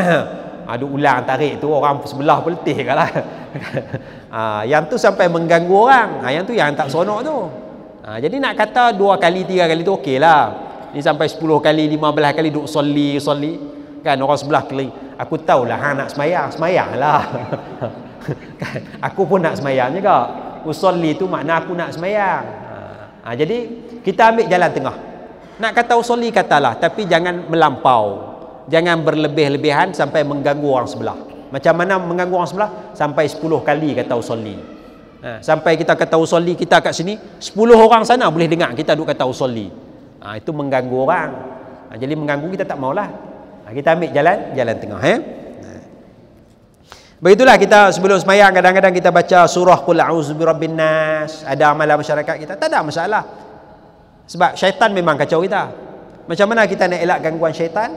Ada ulang tarik tu orang sebelah pun letih kalah. Yang tu sampai mengganggu orang. Yang tu yang tak seronok tu. Jadi nak kata 2 kali 3 kali tu okeylah. Ni sampai 10 kali 15 kali duk solli kan orang sebelah kali. Aku tahulah hang nak sembahyang lah. Aku pun nak sembahyang juga. Usolli tu makna aku nak sembahyang. Jadi kita ambil jalan tengah. Nak kata usolli katalah, tapi jangan melampau. Jangan berlebih-lebihan sampai mengganggu orang sebelah. Macam mana mengganggu orang sebelah? Sampai 10 kali kata usolli. Sampai kita kata usolli kita kat sini, 10 orang sana boleh dengar kita duk kata usolli. Itu mengganggu orang. Jadi mengganggu kita tak maulah. Kita ambil jalan tengah. Begitulah kita sebelum sembahyang kadang-kadang kita baca surah Qul a'udzu birabbin nas. Ada amalan masyarakat kita, tak ada masalah. Sebab syaitan memang kacau kita. Macam mana kita nak elak gangguan syaitan?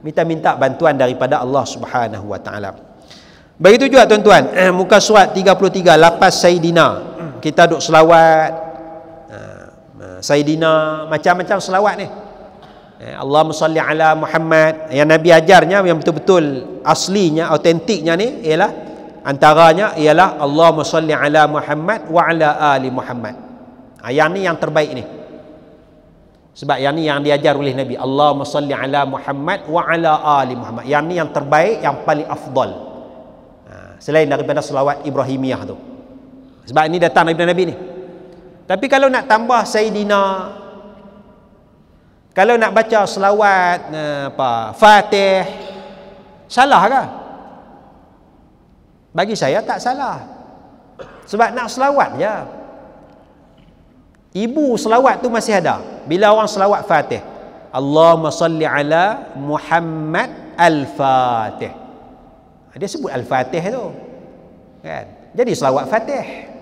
Minta bantuan daripada Allah Subhanahu wa taala. Begitu juga tuan-tuan, muka surat 33 lapas Sayyidina. Kita duk selawat Sayyidina, macam-macam selawat ni. Allahumma salli ala Muhammad. Yang Nabi ajarnya yang betul-betul aslinya, autentiknya ni ialah antaranya ialah Allahumma salli ala Muhammad wa ala ali Muhammad. Yang ni yang terbaik ni. Sebab yang ni yang diajar oleh Nabi. Allahumma salli ala Muhammad wa ala ali Muhammad. Yang ni yang terbaik, yang paling afdal. Selain daripada selawat Ibrahimiyah tu. Sebab ini datang daripada Nabi ni. Tapi kalau nak tambah Sayyidina, kalau nak baca selawat Fatih, salah ke? Bagi saya tak salah. Sebab nak selawat je. Ibu selawat tu masih ada. Bila orang selawat Fatih, Allahumma salli ala Muhammad al-Fatih. Dia sebut al-Fatih tu. Kan? Jadi selawat Fatih.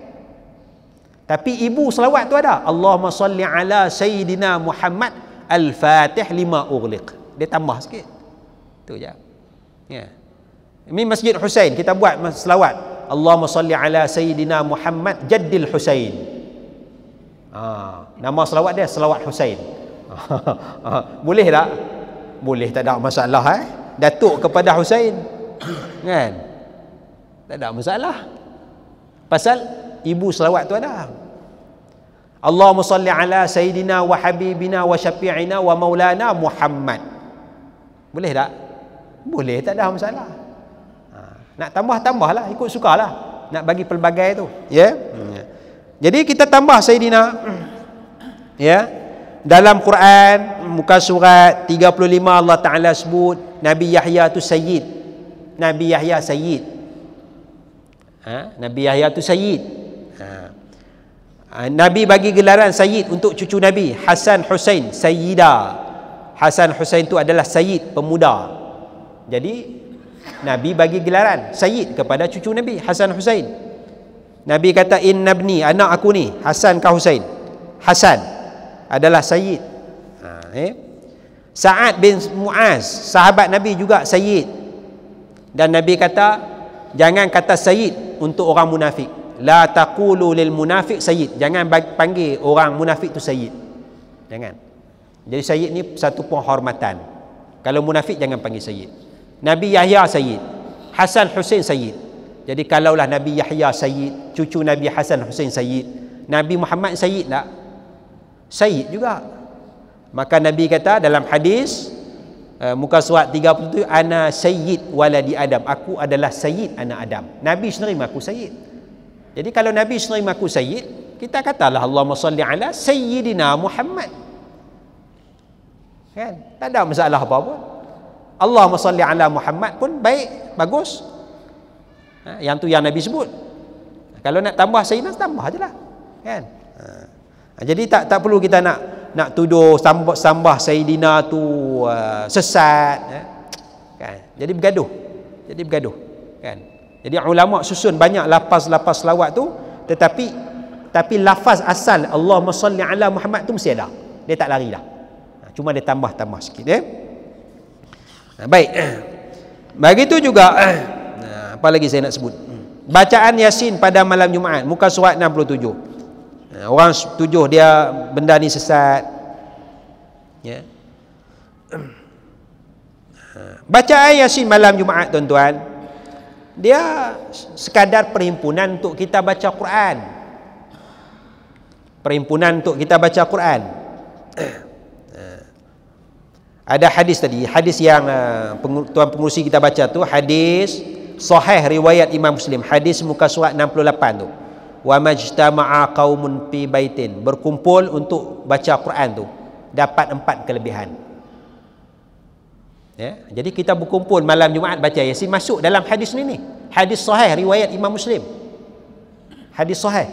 Tapi ibu selawat tu ada. Allahumma salli ala Sayyidina Muhammad al-Fatih lima ughliq. Dia tambah sikit. Tu je. Ya. Ini Masjid Husain kita buat selawat. Allahumma salli ala Sayyidina Muhammad Jaddil Husain. Nama selawat dia selawat Husain. Boleh tak? Boleh, tak ada masalah. Datuk kepada Husain. Kan? Tak ada masalah. Pasal ibu selawat tu ada. Allahumma salli ala Sayyidina wa Habibina wa Syafi'ina wa Maulana Muhammad. Boleh tak? Boleh, tak ada masalah. Nak tambah-tambahlah, ikut sukalah. Nak bagi pelbagai tu, ya. Jadi kita tambah Sayyidina, ya. Dalam Quran muka surat 35 Allah Taala sebut Nabi Yahya tu sayyid. Nabi Yahya sayyid. Nabi Yahya tu sayyid. Nabi bagi gelaran sayyid untuk cucu Nabi Hasan Husain, sayyida. Hasan Husain tu adalah sayyid, pemuda. Jadi Nabi bagi gelaran sayyid kepada cucu Nabi Hasan Husain. Nabi kata innabni, anak aku ni Hasan ke Husain? Hasan adalah sayyid. Sa'ad bin Mu'az, sahabat Nabi juga sayyid. Dan Nabi kata jangan kata sayyid untuk orang munafik. La taqulu lil munafiq sayyid. Jangan panggil orang munafik tu sayyid. Jangan. Jadi sayyid ni satu penghormatan. Kalau munafik jangan panggil sayyid. Nabi Yahya sayyid, Hasan Husain sayyid. Jadi kalaulah Nabi Yahya sayyid, cucu Nabi Hasan Husain sayyid, Nabi Muhammad sayyid tak? Sayyid juga. Maka Nabi kata dalam hadis muka surat 37, ana sayyid waladi Adam, aku adalah sayyid anak Adam. Nabi sendiri mengaku sayyid. Jadi kalau Nabi sendiri mengaku sayyid, kita katalah Allahumma salli ala sayyidina Muhammad. Kan? Tak ada masalah apa pun. Allahumma salli ala Muhammad pun baik, bagus. Yang tu yang Nabi sebut. Kalau nak tambah sayyidina, tambah ajalah. Kan? Jadi tak perlu kita nak tuduh sambah sayyidina tu sesat, kan? Jadi bergaduh. Kan? Jadi ulama susun banyak lafaz-lafaz selawat tu, tapi lafaz asal Allahumma salli ala Muhammad tu mesti ada. Dia tak lari dah. Cuma dia tambah sikit, ya. Baik. Begitu juga apa lagi saya nak sebut? Bacaan Yasin pada malam Jumaat, muka surat 67. Orang tujuh dia benda ni sesat, ya. Bacaan Yasin malam Jumaat, tuan-tuan, dia sekadar perhimpunan untuk kita baca Quran. Perhimpunan untuk kita baca Quran. Ada hadis tadi, hadis yang tuan pengurusi kita baca tu, hadis sahih riwayat Imam Muslim, hadis muka surat 68 tu. Wa majtama'a qaumun fi baitin, berkumpul untuk baca Quran tu dapat 4 kelebihan. Ya, jadi kita berkumpul malam Jumaat baca Yasin, masuk dalam hadis ni. Hadis sahih riwayat Imam Muslim. Hadis sahih.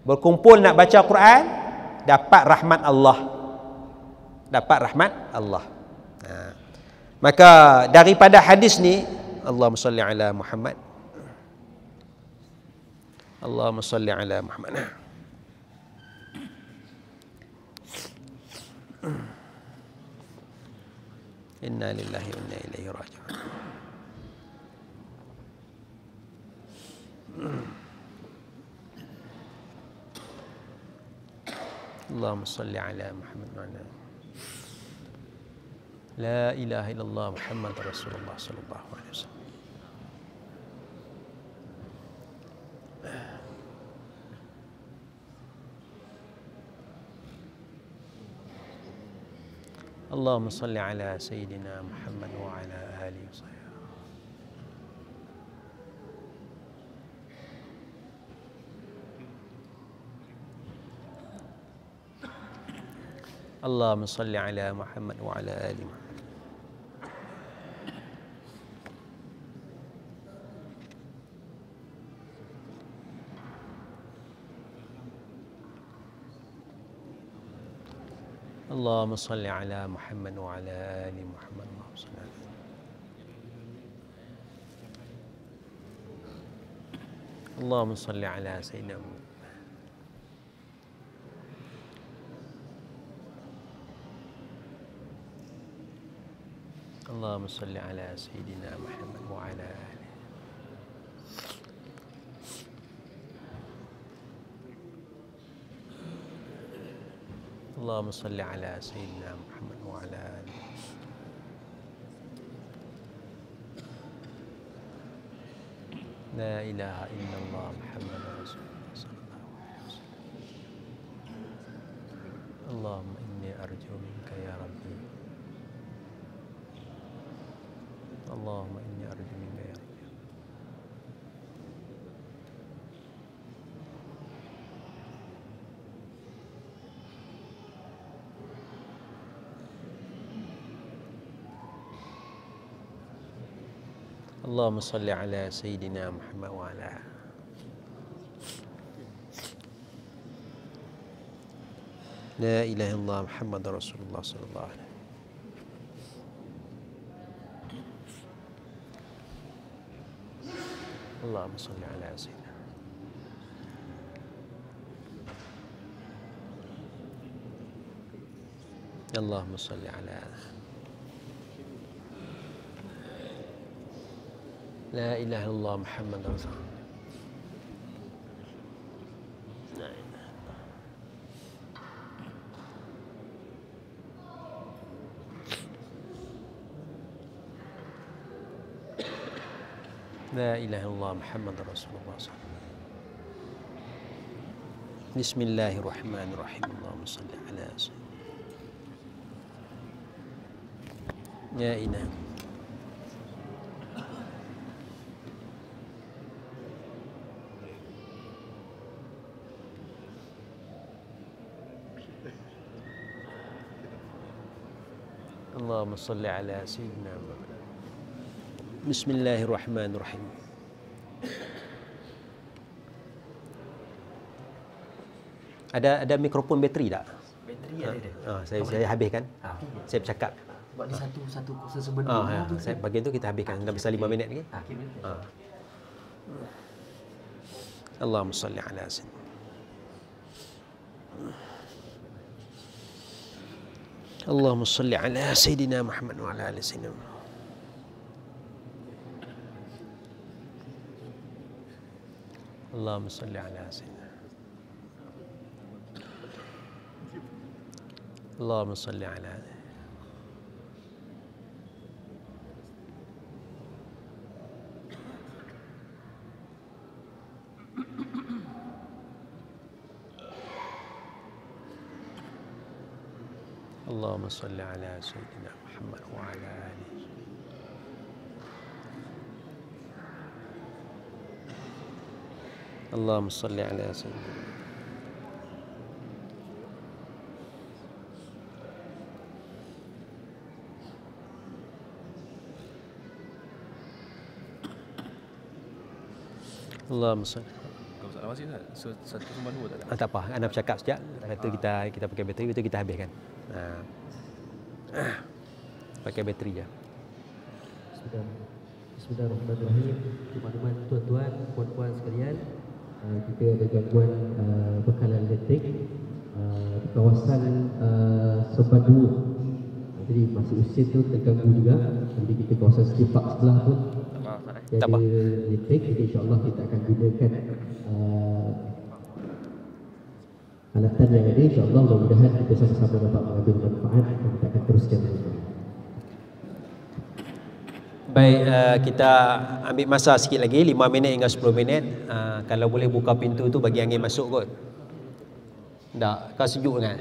Berkumpul nak baca Quran dapat rahmat Allah. Dapat rahmat Allah. Maka daripada hadis ni, Allahumma salli ala Muhammad. Allahumma salli ala Muhammad. Inna lillahi wa inna ilaihi raji'un. Allahumma salli ala Muhammad wa ala la ilaha illallah Muhammad Rasulullah sallallahu alaihi wasallam. Allahumma salli ala Sayyidina Muhammad wa ala alihi wa sahbihi. Allahumma salli ala Muhammad wa ala ali Muhammad. اللهم صل على محمد وعلى آل محمد. اللهم صل على اللهم صل على سيدنا محمد. اللهم صل على سيدنا محمد وعلى آله. اللهم صل على سيدنا محمد وعلى آله. لا إله إلا الله محمد رسول الله صلى الله عليه وسلم. اللهم إني أرجو منك يا ربي. اللهم إني أرجو منك يا ربي. Allahumma salli ala Sayyidina Muhammad wa ala La ilaha illallah Muhammad Rasulullah sallallahu alaihi wasallam. Allahumma salli ala Sayyidina Allahumma salli ala La ilaha illallah Muhammad Rasulullah. La ilaha illallah Muhammad Rasulullah. Bismillahirrahmanirrahim. Allahumma salli ala Sayyidina. Ya ilahi. Allahumma salli ala Sayyidina Muhammad. Bismillahirrahmanirrahim. Ada mikrofon bateri tak? Bateri ada. Saya habiskan. Saya bercakap. Buat ni satu kursus sebelum. Saya bagian tu kita habiskan. Dah besar 5 minit lagi. Allahumma salli ala Sayyidina. Allahumma salli ala Sayyidina Muhammad wa ala ali Sayyidina Muhammad. Allahumma salli ala Sayyidina. Allahumma salli ala Allahumma salli ala Sayyidina Muhammad wa ala alihi. Allahumma salli ala Sayyidina. Allahumma salli. Kalau masih tak? Satu sumber dua tak ada? Tak apa, anda bercakap sekejap. Lepas tu kita pakai bateri, lepas tu kita habiskan. Pakai bateri je. Bismillahirrahmanirrahim. Teman-teman, tuan-tuan, puan-puan sekalian, kita ada gangguan bekalan elektrik di kawasan Sebadua. Jadi masih usia tu terganggu juga. Jadi kita kawasan Setimpak sebelah pun ada elektrik. Jadi insyaAllah kita akan gunakan alatan yang ada. InsyaAllah mudah-mudahan kita sama-sama dapat mengambil manfaat dan kita akan teruskan. Baik, kita ambil masa sikit lagi 5 minit hingga 10 minit. Kalau boleh buka pintu tu bagi angin masuk kot. Tak, kau sejuk kan?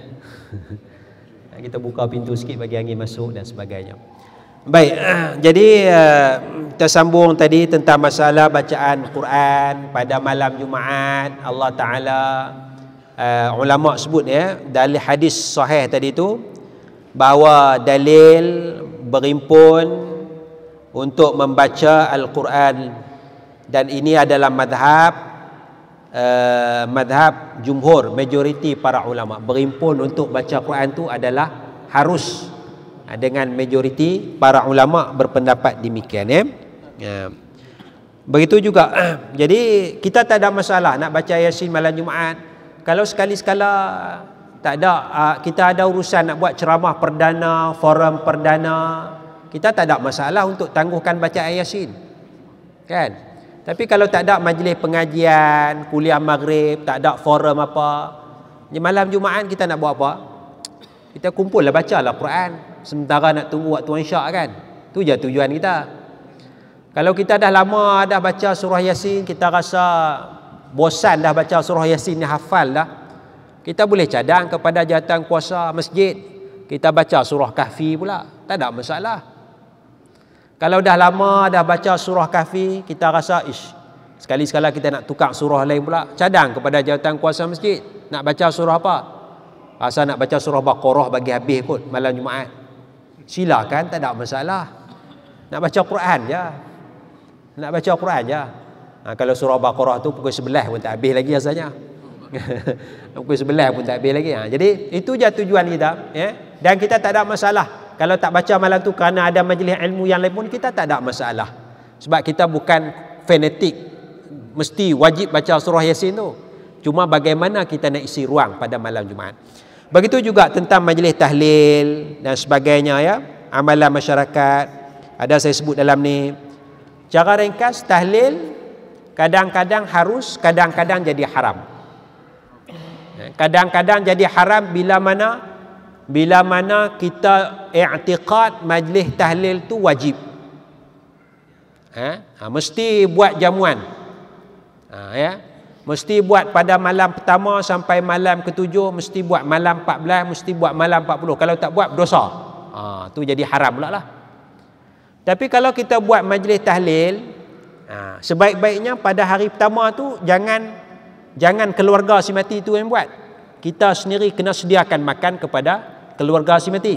Kita buka pintu sikit bagi angin masuk dan sebagainya. Baik, jadi kita sambung tadi tentang masalah bacaan Quran pada malam Jumaat. Allah Ta'ala, ulama' sebut ya, dalil hadis sahih tadi tu, bahawa dalil berimpun untuk membaca Al-Quran, dan ini adalah madhab jumhur, majoriti para ulama berimpun untuk baca Quran tu adalah harus, dengan majoriti para ulama berpendapat demikian ya. Begitu juga jadi kita tak ada masalah nak baca Yasin malam Jumaat. Kalau sekali-sekala tak ada, kita ada urusan nak buat ceramah perdana, forum perdana, kita tak ada masalah untuk tangguhkan bacaan Yasin, kan? Tapi kalau tak ada majlis pengajian, kuliah maghrib, tak ada forum apa, malam Jumaat kita nak buat apa? Kita kumpul lah, baca lah Quran, sementara nak tunggu waktu isyak kan. Tu je tujuan kita. Kalau kita dah lama dah baca surah Yasin, kita rasa bosan dah baca surah Yasin ni, hafal dah, kita boleh cadang kepada jawatan kuasa masjid, kita baca surah Kahfi pula, tak ada masalah. Kalau dah lama dah baca surah Kahfi, kita rasa sekali-sekala kita nak tukar surah lain pula, cadang kepada jawatan kuasa masjid, nak baca surah apa? Rasa nak baca surah Baqarah bagi habis kot malam Jumaat, silakan, tak ada masalah. Nak baca Quran je. Nak baca Quran je. Kalau surah Baqarah tu pukul 11 pun tak habis lagi rasanya. Pukul 11 pun tak habis lagi. Jadi itu je tujuan kita, ya. Dan kita tak ada masalah kalau tak baca malam tu kerana ada majlis ilmu yang lain pun, kita tak ada masalah. Sebab kita bukan fanatik mesti wajib baca surah Yasin tu. Cuma bagaimana kita nak isi ruang pada malam Jumaat. Begitu juga tentang majlis tahlil dan sebagainya, ya. Amalan masyarakat ada saya sebut dalam ni. Cara ringkas, tahlil kadang-kadang harus, kadang-kadang jadi haram. Kadang-kadang jadi haram bila mana kita i'tiqad majlis tahlil tu wajib. Mesti buat jamuan. Ya. Mesti buat pada malam pertama sampai malam ke-7, mesti buat malam 14, mesti buat malam 40. Kalau tak buat berdosa. Tu jadi haram pula lah. Tapi kalau kita buat majlis tahlil, sebaik-baiknya pada hari pertama tu jangan keluarga si mati tu yang buat. Kita sendiri kena sediakan makan kepada keluarga si mati.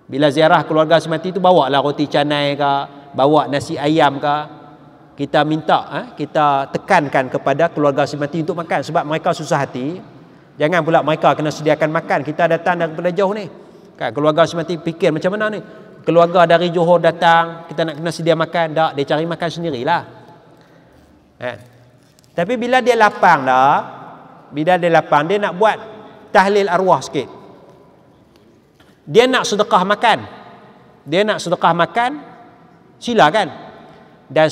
Bila ziarah keluarga si mati tu, bawa lah roti canai ke, bawa nasi ayam ke. Kita minta, kita tekankan kepada keluarga si mati untuk makan. Sebab mereka susah hati. Jangan pula mereka kena sediakan makan. Kita datang daripada jauh ni, kan, keluarga si mati fikir macam mana ni. Keluarga dari Johor datang, kita nak kena sedia makan. Tak, dia cari makan sendirilah. Tapi bila dia lapang dah, dia nak buat tahlil arwah sikit. Dia nak sedekah makan. Silakan. Dan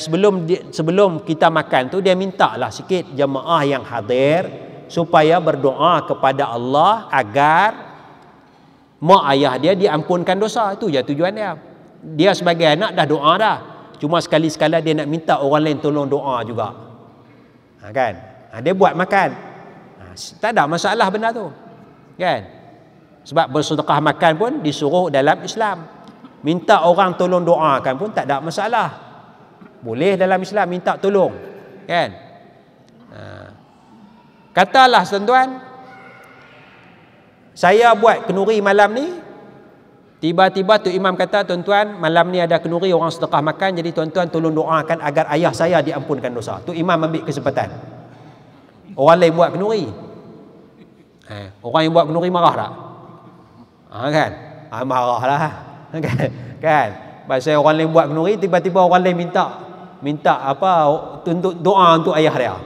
sebelum kita makan tu, dia minta lah sikit jemaah yang hadir supaya berdoa kepada Allah agar mak ayah dia diampunkan dosa. Itu je tujuan dia. Dia sebagai anak dah doa dah. Cuma sekali-sekala dia nak minta orang lain tolong doa juga. Kan? Dia buat makan. Tak ada masalah benda tu. Kan? Sebab bersedekah makan pun disuruh dalam Islam. Minta orang tolong doakan pun tak ada masalah. Boleh dalam Islam minta tolong. Kan? Katalah tuan-tuan, saya buat kenduri malam ni, tiba-tiba tu imam kata, tuan-tuan, malam ni ada kenduri orang sedekah makan, jadi tuan-tuan tolong doakan agar ayah saya diampunkan dosa. Tu imam ambil kesempatan. Orang lain buat kenduri. Orang yang buat kenduri marah tak? Kan? Marah lah. Kan? Pasal orang lain buat kenduri, tiba-tiba orang lain minta apa, untuk doa untuk ayah dia.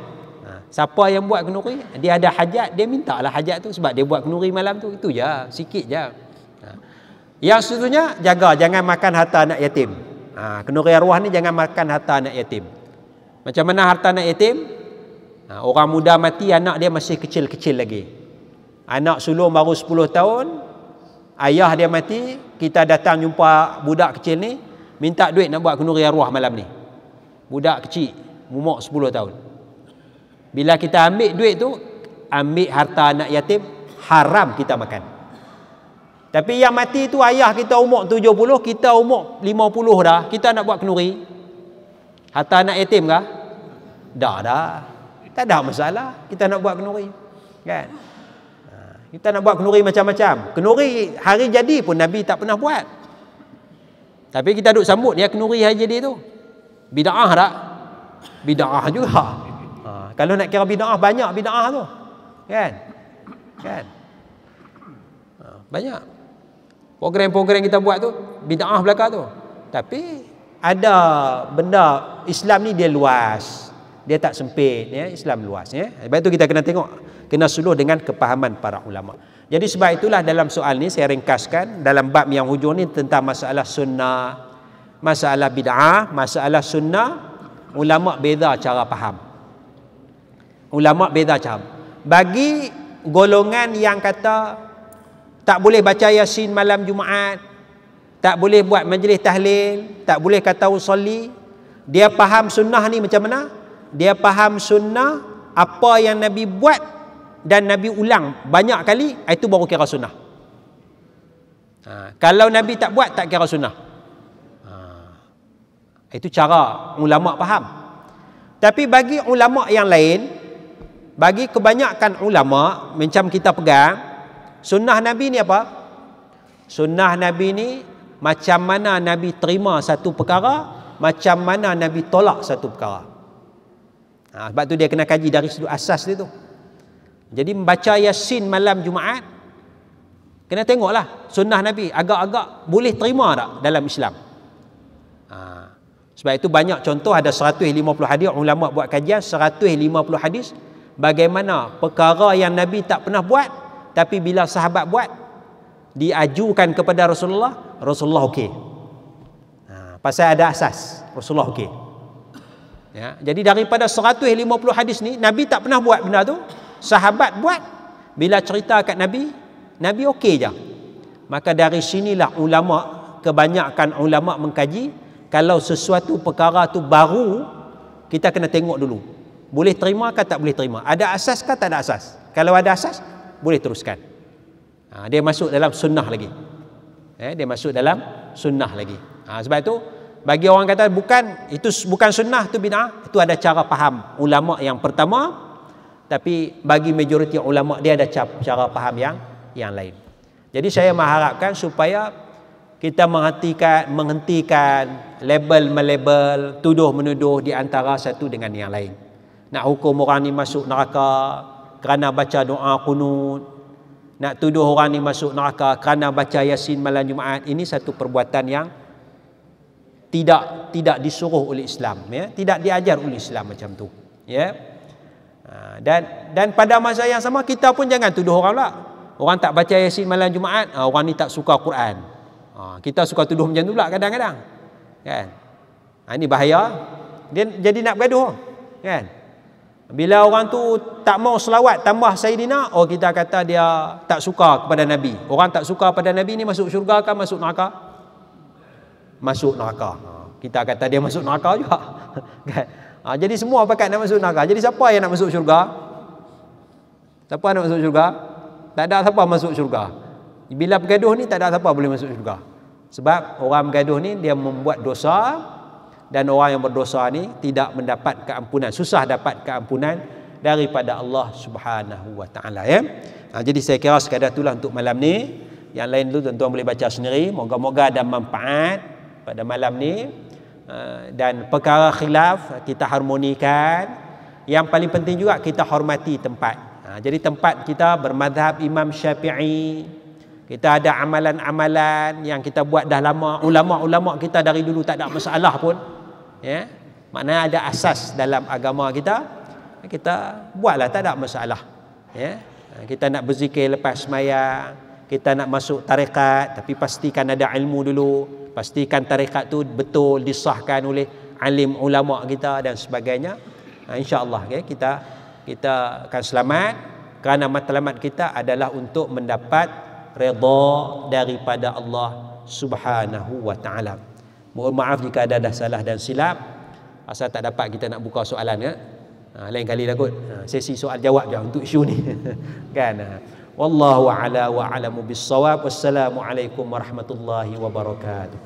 Siapa yang buat kenduri, dia ada hajat, dia mintalah hajat tu sebab dia buat kenduri malam tu. Itu je, sikit je. Yang seterusnya, jangan makan harta anak yatim. Kenduri arwah ni jangan makan harta anak yatim. Macam mana harta anak yatim? Orang muda mati, anak dia masih kecil-kecil lagi. Anak sulung baru 10 tahun, ayah dia mati, kita datang jumpa budak kecil ni, minta duit nak buat kenduri arwah malam ni. Budak kecil, umur 10 tahun. Bila kita ambil duit tu, ambil harta anak yatim, haram kita makan. Tapi yang mati tu ayah kita umur 70, kita umur 50 dah, kita nak buat kenduri. Harta anak yatim kah? Dah. Tak ada masalah kita nak buat kenduri. Kan? Kita nak buat kenduri macam-macam. Kenduri hari jadi pun Nabi tak pernah buat. Tapi kita duk sambut dia kenduri hari jadi tu. Bid'ah tak? Bid'ah juga. Kalau nak kira bid'ah, banyak bid'ah tu. Kan? Banyak. Program-program kita buat tu, bid'ah belakang tu. Tapi ada benda, Islam ni dia luas. Dia tak sempit. Ya? Islam luas. Ya? Sebab itu kita kena tengok, kena suluh dengan kepahaman para ulama. Jadi sebab itulah dalam soal ni saya ringkaskan, dalam bab yang hujung ni tentang masalah sunnah, masalah bid'ah, masalah sunnah, ulama beza cara faham. Ulama beza cara. Bagi golongan yang kata tak boleh baca Yasin malam Jumaat, tak boleh buat majlis tahlil, tak boleh kata usolli, dia faham sunnah ni macam mana? Dia faham sunnah apa yang Nabi buat dan Nabi ulang banyak kali, itu baru kira sunnah. Kalau Nabi tak buat, tak kira sunnah. Itu cara ulama faham. Tapi bagi ulama yang lain, bagi kebanyakan ulama macam kita pegang, sunnah Nabi ni apa? Sunnah Nabi ni macam mana Nabi terima satu perkara, macam mana Nabi tolak satu perkara. Sebab tu dia kena kaji dari sudut asas dia tu. Jadi membaca Yasin malam Jumaat, kena tengoklah sunnah Nabi, agak-agak boleh terima tak dalam Islam. Sebab itu banyak contoh, ada 150 hadis, ulama buat kajian 150 hadis bagaimana perkara yang Nabi tak pernah buat, tapi bila sahabat buat, diajukan kepada Rasulullah okey. Pasal ada asas, Rasulullah okey. Ya, jadi daripada 150 hadis ni, Nabi tak pernah buat benda tu, sahabat buat, bila cerita kat Nabi, Nabi okey je. Maka dari sinilah kebanyakan ulama mengkaji, kalau sesuatu perkara tu baru, kita kena tengok dulu, boleh terima ke tak boleh terima, ada asas ke tak ada asas. Kalau ada asas, boleh teruskan. Dia masuk dalam sunnah lagi. Dia masuk dalam sunnah lagi. Sebab itu bagi orang kata itu bukan sunnah, tu bid'ah, itu ada cara faham ulama yang pertama, tapi bagi majoriti ulama dia ada cara faham yang lain. Jadi saya mengharapkan supaya kita menghentikan label-melabel, tuduh-menuduh di antara satu dengan yang lain. Nak hukum orang ni masuk neraka kerana baca doa qunut, nak tuduh orang ni masuk neraka kerana baca Yasin malam Jumaat, ini satu perbuatan yang tidak disuruh oleh Islam, ya, tidak diajar oleh Islam macam tu, ya. Dan pada masa yang sama, kita pun jangan tuduh orang pula. Orang tak baca Yasin malam Jumaat, orang ni tak suka Quran. Kita suka tuduh macam tu pula kadang-kadang, kan. Ini bahaya. Dia jadi nak bergaduh, kan. Bila orang tu tak mau selawat tambah Sayyidina, kita kata dia tak suka kepada Nabi. Orang tak suka pada Nabi ni masuk syurga ke masuk neraka? Masuk neraka. Kita kata dia masuk neraka juga. Kan? Jadi semua pakat nak masuk neraka. Jadi siapa yang nak masuk syurga? Siapa nak masuk syurga? Tak ada siapa masuk syurga. Bila bergaduh ni tak ada siapa boleh masuk syurga. Sebab orang bergaduh ni dia membuat dosa, dan orang yang berdosa ni tidak mendapat keampunan, susah dapat keampunan daripada Allah Subhanahu wa taala, ya. Jadi saya kira sekadar itulah untuk malam ni. Yang lain tu tuan-tuan boleh baca sendiri. Moga-moga ada manfaat pada malam ni. Dan perkara khilaf kita harmonikan. Yang paling penting juga kita hormati tempat. Jadi tempat kita bermadhab Imam Syafi'i. Kita ada amalan-amalan yang kita buat dah lama. Ulama-ulama kita dari dulu tak ada masalah pun, ya. Maknanya ada asas dalam agama kita, kita buatlah, tak ada masalah, ya. Kita nak berzikir lepas sembahyang, kita nak masuk tarekat, tapi pastikan ada ilmu dulu, pastikan tarekat tu betul disahkan oleh alim ulama kita dan sebagainya. InsyaAllah, okay, kita akan selamat, kerana matlamat kita adalah untuk mendapat redha daripada Allah Subhanahu wa taala. Mohon maaf jika ada salah dan silap. Asal tak dapat kita nak buka soalan, ya. Lain kali lah kot. Sesi soal jawab je untuk isu ni. Kan? Wallahu a'la wa a'lamu bis-shawab. Wassalamualaikum warahmatullahi wabarakatuh.